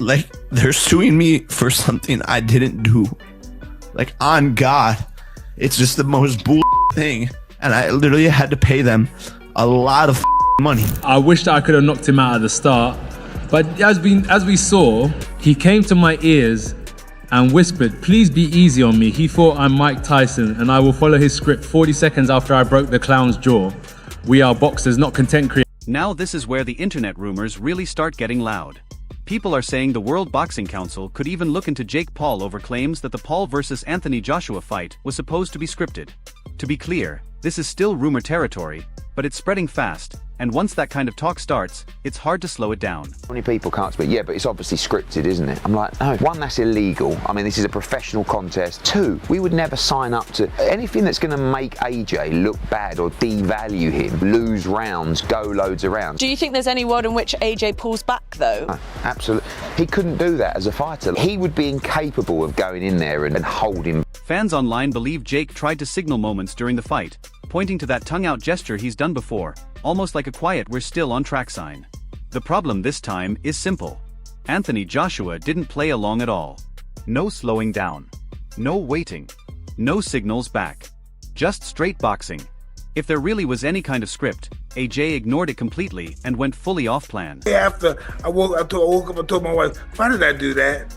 Like, they're suing me for something I didn't do. Like, on God. It's just the most bull thing. And I literally had to pay them a lot of money. I wish that I could have knocked him out at the start. But as we saw, he came to my ears and whispered, "Please be easy on me. He thought I'm Mike Tyson and I will follow his script 40 seconds after I broke the clown's jaw. We are boxers, not content creators." Now this is where the internet rumors really start getting loud. People are saying the World Boxing Council could even look into Jake Paul over claims that the Paul vs. Anthony Joshua fight was supposed to be scripted. To be clear, this is still rumor territory, but it's spreading fast, and once that kind of talk starts, it's hard to slow it down. Many people can't speak, yeah, but it's obviously scripted, isn't it? I'm like, no. One, that's illegal. I mean, this is a professional contest. Two, we would never sign up to anything that's going to make AJ look bad or devalue him, lose rounds, go loads of rounds. Do you think there's any world in which AJ pulls back, though? No, absolutely. He couldn't do that as a fighter. He would be incapable of going in there and holding. Fans online believe Jake tried to signal moments during the fight, pointing to that tongue-out gesture he's done before, almost like a quiet "we're still on track" sign. The problem this time is simple. Anthony Joshua didn't play along at all. No slowing down. No waiting. No signals back. Just straight boxing. If there really was any kind of script, AJ ignored it completely and went fully off-plan. After I woke up and told my wife, "Why did I do that?"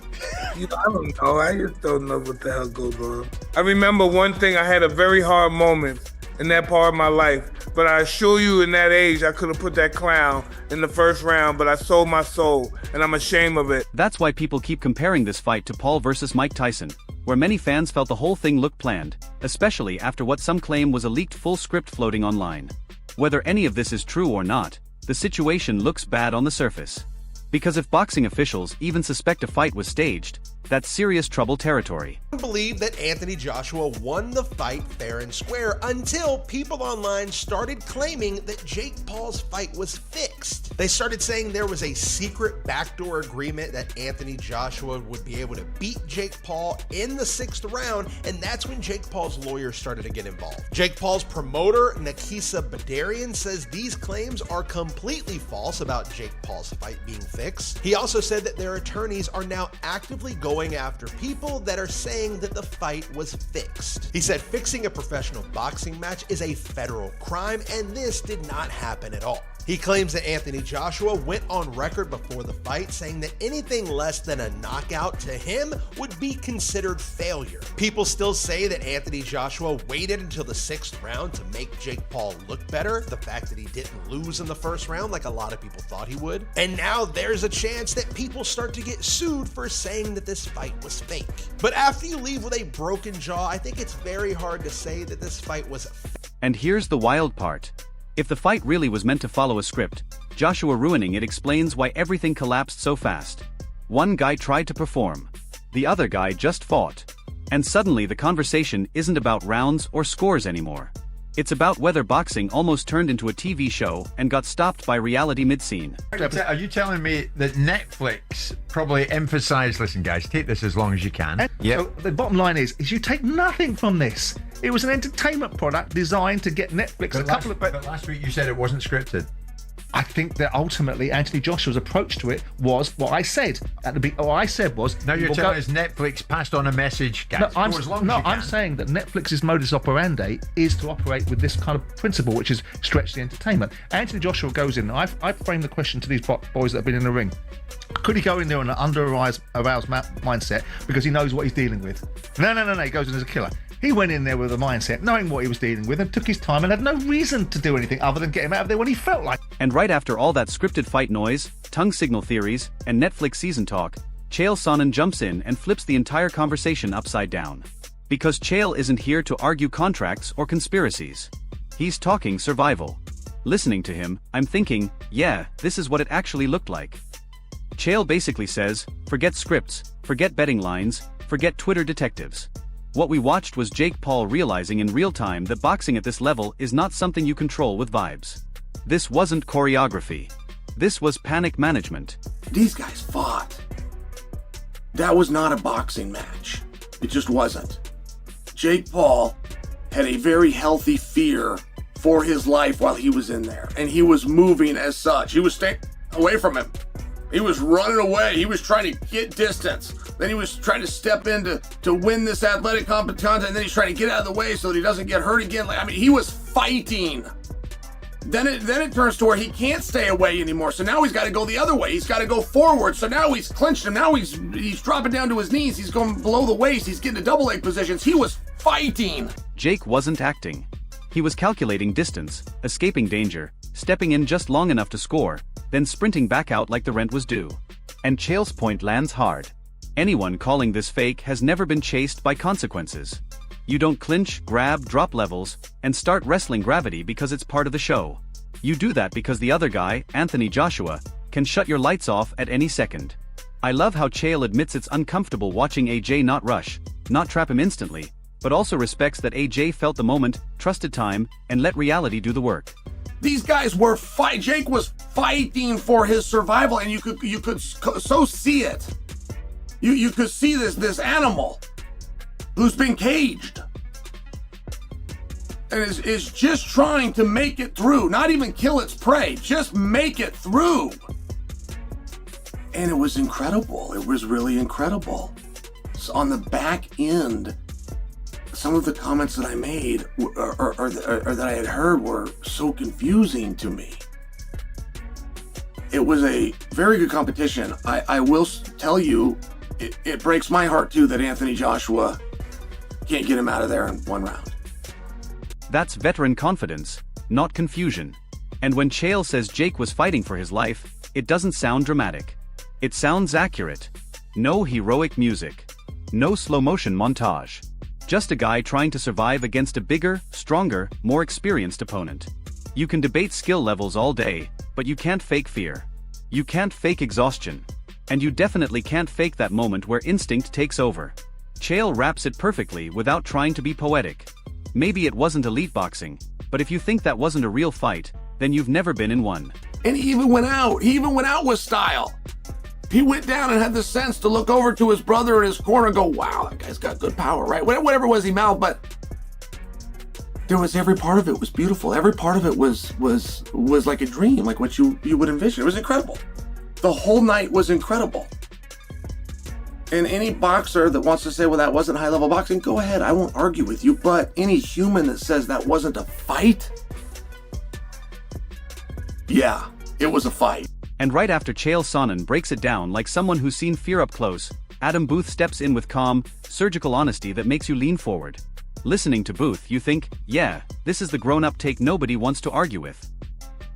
I don't know. I just don't know what the hell goes on. I remember one thing, I had a very hard moment in that part of my life. But I assure you, in that age, I could have put that clown in the first round, but I sold my soul, and I'm ashamed of it. That's why people keep comparing this fight to Paul versus Mike Tyson, where many fans felt the whole thing looked planned, especially after what some claim was a leaked full script floating online. Whether any of this is true or not, the situation looks bad on the surface. Because if boxing officials even suspect a fight was staged, that's serious trouble territory. I believe that Anthony Joshua won the fight fair and square until people online started claiming that Jake Paul's fight was fixed. They started saying there was a secret backdoor agreement that Anthony Joshua would be able to beat Jake Paul in the 6th round, and that's when Jake Paul's lawyer started to get involved. Jake Paul's promoter, Nakisa Badarian, says these claims are completely false about Jake Paul's fight being fixed. He also said that their attorneys are now actively going after people that are saying that the fight was fixed. He said fixing a professional boxing match is a federal crime, and this did not happen at all. He claims that Anthony Joshua went on record before the fight saying that anything less than a knockout to him would be considered failure. People still say that Anthony Joshua waited until the 6th round to make Jake Paul look better, the fact that he didn't lose in the 1st round like a lot of people thought he would. And now there's a chance that people start to get sued for saying that this fight was fake. But after you leave with a broken jaw, I think it's very hard to say that this fight was fake. And here's the wild part. If the fight really was meant to follow a script, Joshua ruining it explains why everything collapsed so fast. One guy tried to perform. The other guy just fought. And suddenly the conversation isn't about rounds or scores anymore. It's about whether boxing almost turned into a TV show and got stopped by reality mid-scene. Are you telling me that Netflix probably emphasized, listen guys, take this as long as you can? Yeah. So the bottom line is you take nothing from this. It was an entertainment product designed to get Netflix But last week you said it wasn't scripted. I think that ultimately Anthony Joshua's approach to it was what I said at the beginning. What I said was, now you're telling us Netflix passed on a message. Guys, I'm saying that Netflix's modus operandi is to operate with this kind of principle, which is stretch the entertainment. Anthony Joshua goes in. I framed the question to these boys that have been in the ring. Could he go in there on an aroused mindset because he knows what he's dealing with? No. He goes in as a killer. He went in there with a mindset, knowing what he was dealing with, and took his time and had no reason to do anything other than get him out of there when he felt like. And right after all that scripted fight noise, tongue signal theories, and Netflix season talk, Chael Sonnen jumps in and flips the entire conversation upside down. Because Chael isn't here to argue contracts or conspiracies. He's talking survival. Listening to him, I'm thinking, yeah, this is what it actually looked like. Chael basically says, forget scripts, forget betting lines, forget Twitter detectives. What we watched was Jake Paul realizing in real time that boxing at this level is not something you control with vibes. This wasn't choreography. This was panic management. These guys fought. That was not a boxing match. It just wasn't. Jake Paul had a very healthy fear for his life while he was in there, and he was moving as such. He was staying away from him. He was running away. He was trying to get distance. Then he was trying to step in to win this athletic competition, and then he's trying to get out of the way so that he doesn't get hurt again. I mean, he was fighting. Then it turns to where he can't stay away anymore. So now he's got to go the other way. He's got to go forward. So now he's clinched him. Now he's dropping down to his knees. He's going below the waist. He's getting to double leg positions. He was fighting. Jake wasn't acting. He was calculating distance, escaping danger, stepping in just long enough to score, then sprinting back out like the rent was due. And Chael's point lands hard. Anyone calling this fake has never been chased by consequences. You don't clinch, grab, drop levels, and start wrestling gravity because it's part of the show. You do that because the other guy, Anthony Joshua, can shut your lights off at any second. I love how Chael admits it's uncomfortable watching AJ not rush, not trap him instantly, but also respects that AJ felt the moment, trusted time, and let reality do the work. These guys were Jake was fighting for his survival, and you could so see it. You could see this animal who's been caged and is just trying to make it through, not even kill its prey, just make it through. And it was incredible. It was really incredible. So on the back end, some of the comments that I made or that I had heard were so confusing to me. It was a very good competition. I will tell you, it breaks my heart too that Anthony Joshua can't get him out of there in one round. That's veteran confidence, not confusion. And when Chael says Jake was fighting for his life, it doesn't sound dramatic. It sounds accurate. No heroic music. No slow motion montage. Just a guy trying to survive against a bigger, stronger, more experienced opponent. You can debate skill levels all day, but you can't fake fear. You can't fake exhaustion. And you definitely can't fake that moment where instinct takes over. Chael wraps it perfectly without trying to be poetic. Maybe it wasn't elite boxing, but if you think that wasn't a real fight, then you've never been in one. And he even went out with style. He went down and had the sense to look over to his brother in his corner and go, wow, that guy's got good power, right? Whatever it was he mouthed, but there was every part of it was beautiful. Every part of it was like a dream, like what you would envision. It was incredible. The whole night was incredible. And any boxer that wants to say, well, that wasn't high-level boxing, go ahead. I won't argue with you. But any human that says that wasn't a fight, yeah, it was a fight. And right after Chael Sonnen breaks it down like someone who's seen fear up close, Adam Booth steps in with calm, surgical honesty that makes you lean forward. Listening to Booth, you think, yeah, this is the grown-up take nobody wants to argue with.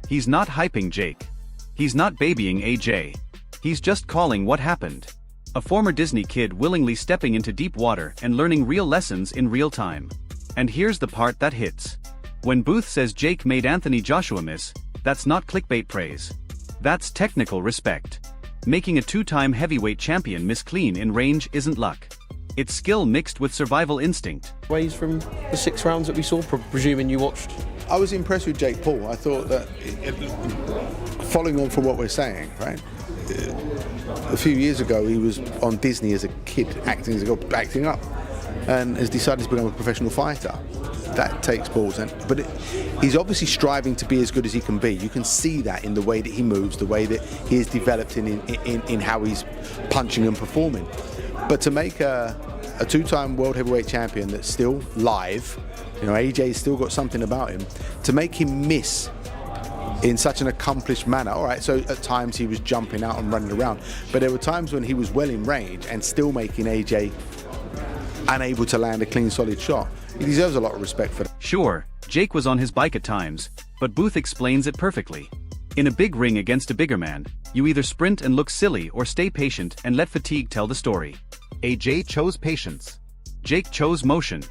He's not hyping Jake. He's not babying AJ. He's just calling what happened. A former Disney kid willingly stepping into deep water and learning real lessons in real time. And here's the part that hits. When Booth says Jake made Anthony Joshua miss, that's not clickbait praise. That's technical respect. Making a two-time heavyweight champion miss clean in range isn't luck. It's skill mixed with survival instinct. Ways from the 6 rounds that we saw, presuming you watched? I was impressed with JakePaul. I thought that, following on from what we're saying, right? A few years ago, he was on Disney as a kid, acting up, and has decided to become a professional fighter. That takes balls, but he's obviously striving to be as good as he can be. You can see that in the way that he moves, the way that he is developed in how he's punching and performing. But to make a two-time world heavyweight champion that's still live, AJ's still got something about him, to make him miss in such an accomplished manner. All right, so at times he was jumping out and running around, but there were times when he was well in range and still making AJ unable to land a clean, solid shot. He deserves a lot of respect for that. Sure, Jake was on his bike at times, but Booth explains it perfectly. In a big ring against a bigger man, you either sprint and look silly or stay patient and let fatigue tell the story. AJ chose patience. Jake chose motion.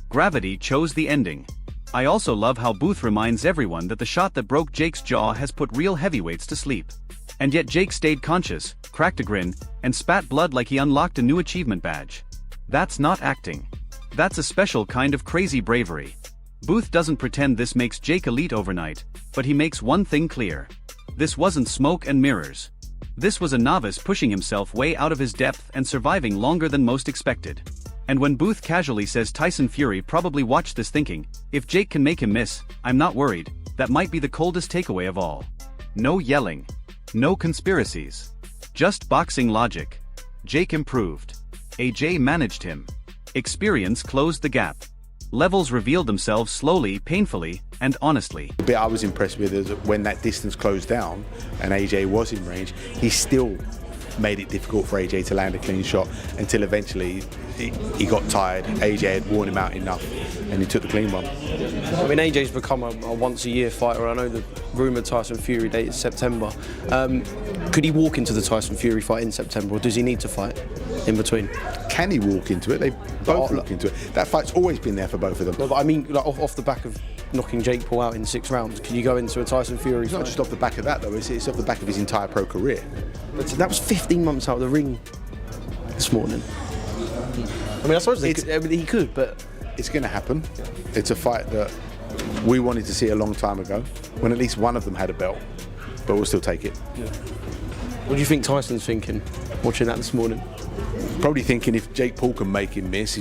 Gravity chose the ending. I also love how Booth reminds everyone that the shot that broke Jake's jaw has put real heavyweights to sleep. And yet Jake stayed conscious, cracked a grin, and spat blood like he unlocked a new achievement badge. That's not acting. That's a special kind of crazy bravery. Booth doesn't pretend this makes Jake elite overnight, but he makes one thing clear. This wasn't smoke and mirrors. This was a novice pushing himself way out of his depth and surviving longer than most expected. And when Booth casually says Tyson Fury probably watched this thinking, if Jake can make him miss, I'm not worried, that might be the coldest takeaway of all. No yelling. No conspiracies. Just boxing logic. Jake improved. AJ managed him. Experience closed the gap. Levels revealed themselves slowly, painfully, and honestly. The bit I was impressed with is that when that distance closed down and AJ was in range, he still made it difficult for AJ to land a clean shot until eventually he got tired. AJ had worn him out enough and he took the clean one. I mean, AJ's become a once-a-year fighter. I know the rumoured Tyson Fury date is September. Could he walk into the Tyson Fury fight in September, or does he need to fight in between? Can he walk into it? They both walk into it. That fight's always been there for both of them. No, but I mean, like, off the back of knocking Jake Paul out in 6 rounds, can you go into a Tyson Fury It's fight? not just off the back of that, though. It's off the back of his entire pro career. But that was 15 months out of the ring this morning. I mean, I suppose he could, but... It's going to happen. It's a fight that we wanted to see a long time ago, when at least one of them had a belt, but we'll still take it. Yeah. What do you think Tyson's thinking, watching that this morning? Probably thinking if Jake Paul can make him miss,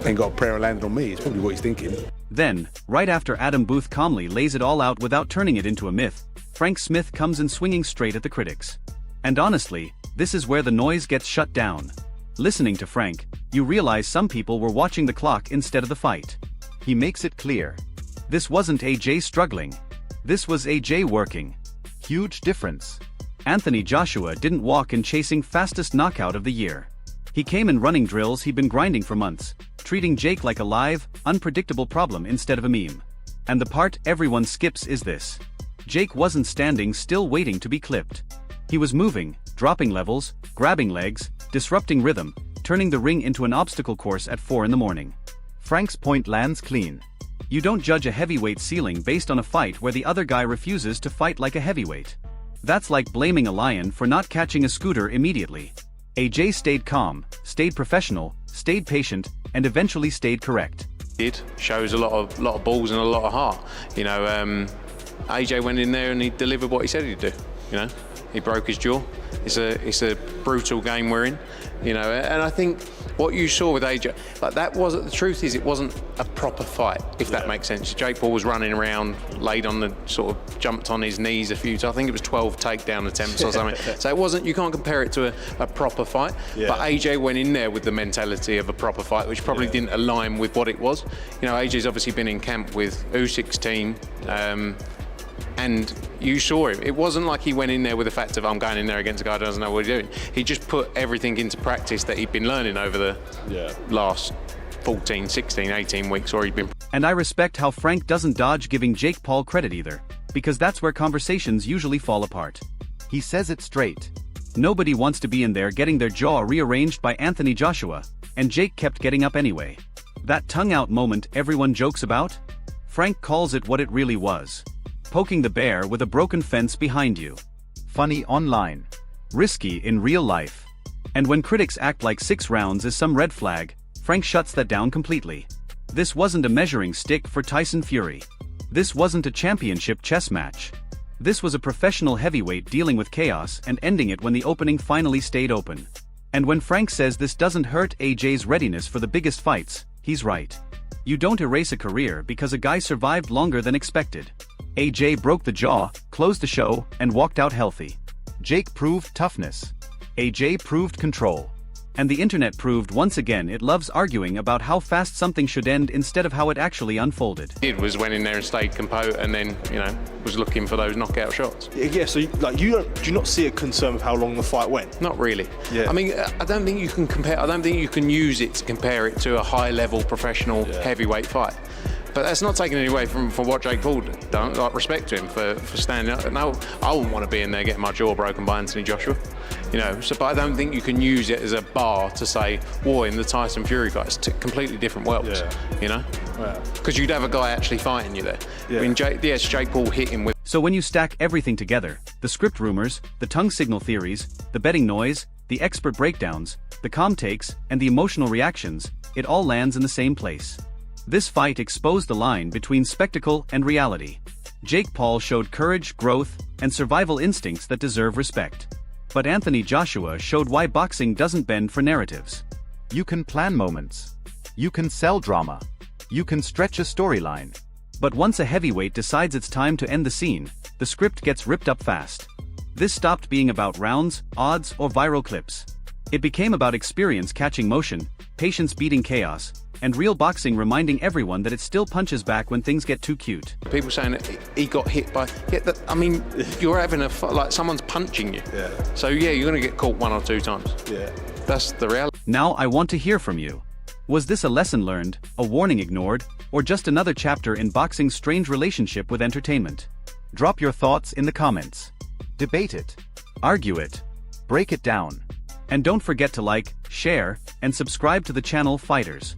ain't got a prayer landed on me. It's probably what he's thinking. Then, right after Adam Booth calmly lays it all out without turning it into a myth, Frank Smith comes in swinging straight at the critics. And honestly, this is where the noise gets shut down. Listening to Frank, you realize some people were watching the clock instead of the fight. He makes it clear. This wasn't AJ struggling. This was AJ working. Huge difference. Anthony Joshua didn't walk in chasing fastest knockout of the year. He came in running drills he'd been grinding for months, treating Jake like a live, unpredictable problem instead of a meme. And the part everyone skips is this. Jake wasn't standing still waiting to be clipped. He was moving, dropping levels, grabbing legs, disrupting rhythm, turning the ring into an obstacle course at 4 in the morning. Frank's point lands clean. You don't judge a heavyweight ceiling based on a fight where the other guy refuses to fight like a heavyweight. That's like blaming a lion for not catching a scooter immediately. AJ stayed calm, stayed professional, stayed patient, and eventually stayed correct. It shows a lot of balls and a lot of heart. You know, AJ went in there and he delivered what he said he'd do. You know, he broke his jaw. It's a brutal game we're in. You know, and I think what you saw with AJ, like that wasn't, the truth is it wasn't a proper fight, if that makes sense. Jake Paul was running around, laid on the sort of, jumped on his knees a few times. I think it was 12 takedown attempts or something. So it wasn't, you can't compare it to a proper fight. Yeah. But AJ went in there with the mentality of a proper fight, which probably didn't align with what it was. You know, AJ's obviously been in camp with Usyk's team, and you saw him. It wasn't like he went in there with the fact of, I'm going in there against a guy who doesn't know what he's doing. He just put everything into practice that he'd been learning over the last 14, 16, 18 weeks, or he'd been... And I respect how Frank doesn't dodge giving Jake Paul credit either, because that's where conversations usually fall apart. He says it straight. Nobody wants to be in there getting their jaw rearranged by Anthony Joshua, and Jake kept getting up anyway. That tongue-out moment everyone jokes about? Frank calls it what it really was. Poking the bear with a broken fence behind you. Funny online. Risky in real life. And when critics act like 6 rounds is some red flag, Frank shuts that down completely. This wasn't a measuring stick for Tyson Fury. This wasn't a championship chess match. This was a professional heavyweight dealing with chaos and ending it when the opening finally stayed open. And when Frank says this doesn't hurt AJ's readiness for the biggest fights, he's right. You don't erase a career because a guy survived longer than expected. AJ broke the jaw, closed the show, and walked out healthy. Jake proved toughness. AJ proved control. And the internet proved once again it loves arguing about how fast something should end instead of how it actually unfolded. It was went in there and stayed composed and then, you know, was looking for those knockout shots. Yeah, so do you not see a concern with how long the fight went? Not really. Yeah. I mean, I don't think you can compare, I don't think you can use it to compare it to a high-level professional heavyweight fight. But that's not taking it away from what Jake Paul done. Like, respect to him for standing up. No, I wouldn't want to be in there getting my jaw broken by Anthony Joshua. You know, so, but I don't think you can use it as a bar to say, "War in the Tyson Fury fight." It's completely different worlds. You know, because you'd have a guy actually fighting you there. I mean, Jake Paul hit him with. So when you stack everything together, the script rumors, the tongue signal theories, the betting noise, the expert breakdowns, the calm takes, and the emotional reactions, it all lands in the same place. This fight exposed the line between spectacle and reality. Jake Paul showed courage, growth, and survival instincts that deserve respect. But Anthony Joshua showed why boxing doesn't bend for narratives. You can plan moments. You can sell drama. You can stretch a storyline. But once a heavyweight decides it's time to end the scene, the script gets ripped up fast. This stopped being about rounds, odds, or viral clips. It became about experience catching motion, patience beating chaos, and real boxing reminding everyone that it still punches back when things get too cute. People saying that he got hit by... Yeah, I mean, you're having a... like, someone's punching you. Yeah. So, yeah, you're going to get caught 1 or 2 times. Yeah. That's the reality. Now I want to hear from you. Was this a lesson learned, a warning ignored, or just another chapter in boxing's strange relationship with entertainment? Drop your thoughts in the comments. Debate it. Argue it. Break it down. And don't forget to like, share, and subscribe to the channel Fighters.